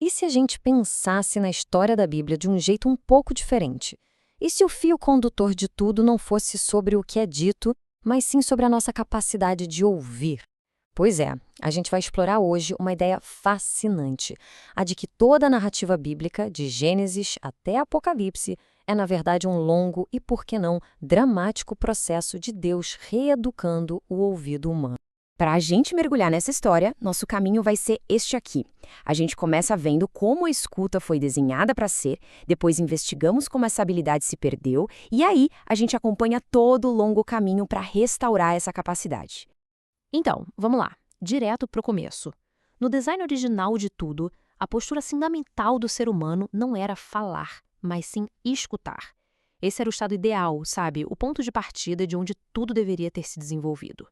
E se a gente pensasse na história da Bíblia de um jeito um pouco diferente? E se o fio condutor de tudo não fosse sobre o que é dito, mas sim sobre a nossa capacidade de ouvir? Pois é, a gente vai explorar hoje uma ideia fascinante, a de que toda a narrativa bíblica, de Gênesis até Apocalipse, é na verdade um longo e, por que não, dramático processo de Deus reeducando o ouvido humano. Para a gente mergulhar nessa história, nosso caminho vai ser este aqui. A gente começa vendo como a escuta foi desenhada para ser, depois investigamos como essa habilidade se perdeu, e aí a gente acompanha todo o longo caminho para restaurar essa capacidade. Então, vamos lá, direto para o começo. No design original de tudo, a postura fundamental do ser humano não era falar, mas sim escutar. Esse era o estado ideal, sabe? O ponto de partida de onde tudo deveria ter se desenvolvido.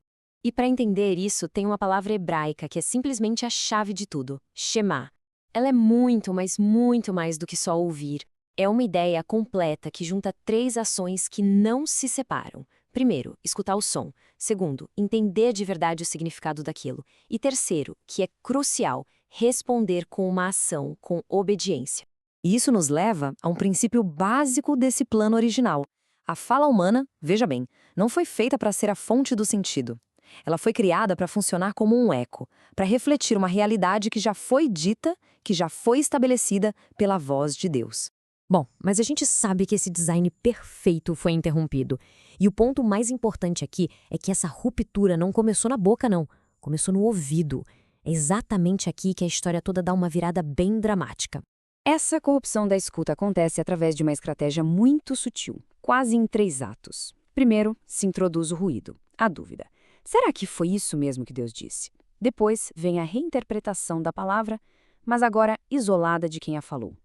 E para entender isso, tem uma palavra hebraica que é simplesmente a chave de tudo: Shema. Ela é muito, mas muito mais do que só ouvir. É uma ideia completa que junta três ações que não se separam. Primeiro, escutar o som. Segundo, entender de verdade o significado daquilo. E terceiro, que é crucial, responder com uma ação, com obediência. E isso nos leva a um princípio básico desse plano original. A fala humana, veja bem, não foi feita para ser a fonte do sentido. Ela foi criada para funcionar como um eco, para refletir uma realidade que já foi dita, que já foi estabelecida pela voz de Deus. Bom, mas a gente sabe que esse design perfeito foi interrompido. E o ponto mais importante aqui é que essa ruptura não começou na boca, não. Começou no ouvido. É exatamente aqui que a história toda dá uma virada bem dramática. Essa corrupção da escuta acontece através de uma estratégia muito sutil, quase em 3 atos. Primeiro, se introduz o ruído, a dúvida. Será que foi isso mesmo que Deus disse? Depois vem a reinterpretação da palavra, mas agora isolada de quem a falou.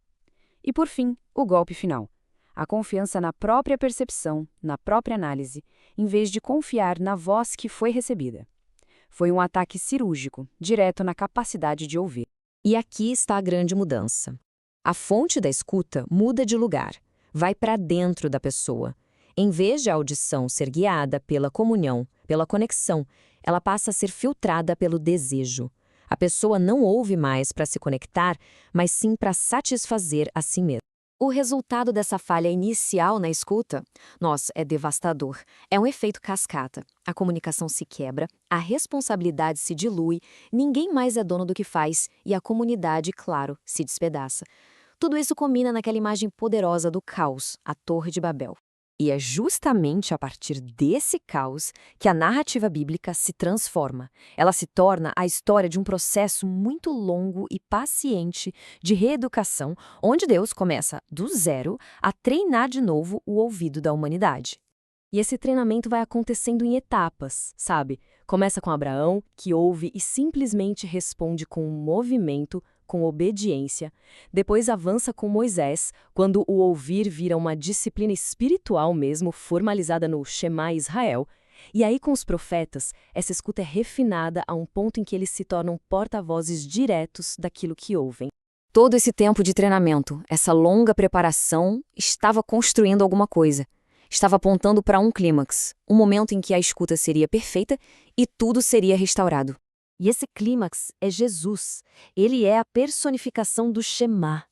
E por fim, o golpe final. A confiança na própria percepção, na própria análise, em vez de confiar na voz que foi recebida. Foi um ataque cirúrgico, direto na capacidade de ouvir. E aqui está a grande mudança. A fonte da escuta muda de lugar, vai para dentro da pessoa. Em vez de a audição ser guiada pela comunhão, pela conexão, ela passa a ser filtrada pelo desejo. A pessoa não ouve mais para se conectar, mas sim para satisfazer a si mesma. O resultado dessa falha inicial na escuta, nossa, é devastador. É um efeito cascata. A comunicação se quebra, a responsabilidade se dilui, ninguém mais é dono do que faz e a comunidade, claro, se despedaça. Tudo isso combina naquela imagem poderosa do caos, a Torre de Babel. E é justamente a partir desse caos que a narrativa bíblica se transforma. Ela se torna a história de um processo muito longo e paciente de reeducação, onde Deus começa do zero a treinar de novo o ouvido da humanidade. E esse treinamento vai acontecendo em etapas, sabe? Começa com Abraão, que ouve e simplesmente responde com um movimento, com obediência. Depois avança com Moisés, quando o ouvir vira uma disciplina espiritual mesmo, formalizada no Shema Israel. E aí com os profetas, essa escuta é refinada a um ponto em que eles se tornam porta-vozes diretos daquilo que ouvem. Todo esse tempo de treinamento, essa longa preparação, estava construindo alguma coisa. Estava apontando para um clímax, um momento em que a escuta seria perfeita e tudo seria restaurado. E esse clímax é Jesus. Ele é a personificação do Shema.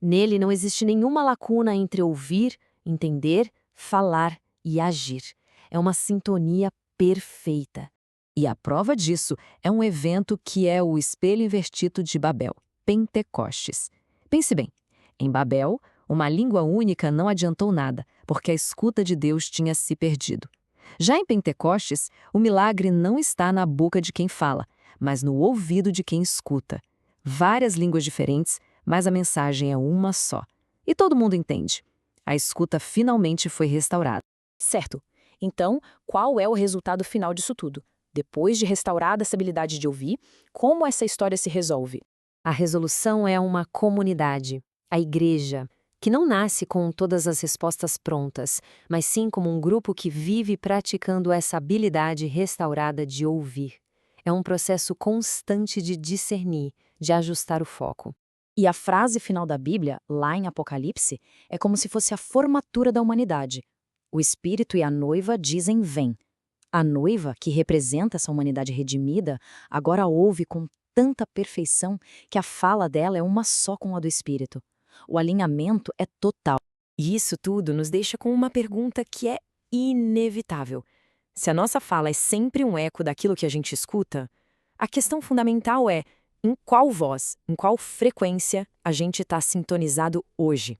Nele não existe nenhuma lacuna entre ouvir, entender, falar e agir. É uma sintonia perfeita. E a prova disso é um evento que é o espelho invertido de Babel, Pentecostes. Pense bem, em Babel, uma língua única não adiantou nada, porque a escuta de Deus tinha se perdido. Já em Pentecostes, o milagre não está na boca de quem fala, mas no ouvido de quem escuta. Várias línguas diferentes, mas a mensagem é uma só. E todo mundo entende. A escuta finalmente foi restaurada. Certo. Então, qual é o resultado final disso tudo? Depois de restaurada essa habilidade de ouvir, como essa história se resolve? A resolução é uma comunidade, a igreja, que não nasce com todas as respostas prontas, mas sim como um grupo que vive praticando essa habilidade restaurada de ouvir. É um processo constante de discernir, de ajustar o foco. E a frase final da Bíblia, lá em Apocalipse, é como se fosse a formatura da humanidade. O Espírito e a noiva dizem vem. A noiva, que representa essa humanidade redimida, agora ouve com tanta perfeição que a fala dela é uma só com a do espírito. O alinhamento é total. E isso tudo nos deixa com uma pergunta que é inevitável. Se a nossa fala é sempre um eco daquilo que a gente escuta, a questão fundamental é em qual voz, em qual frequência a gente está sintonizado hoje.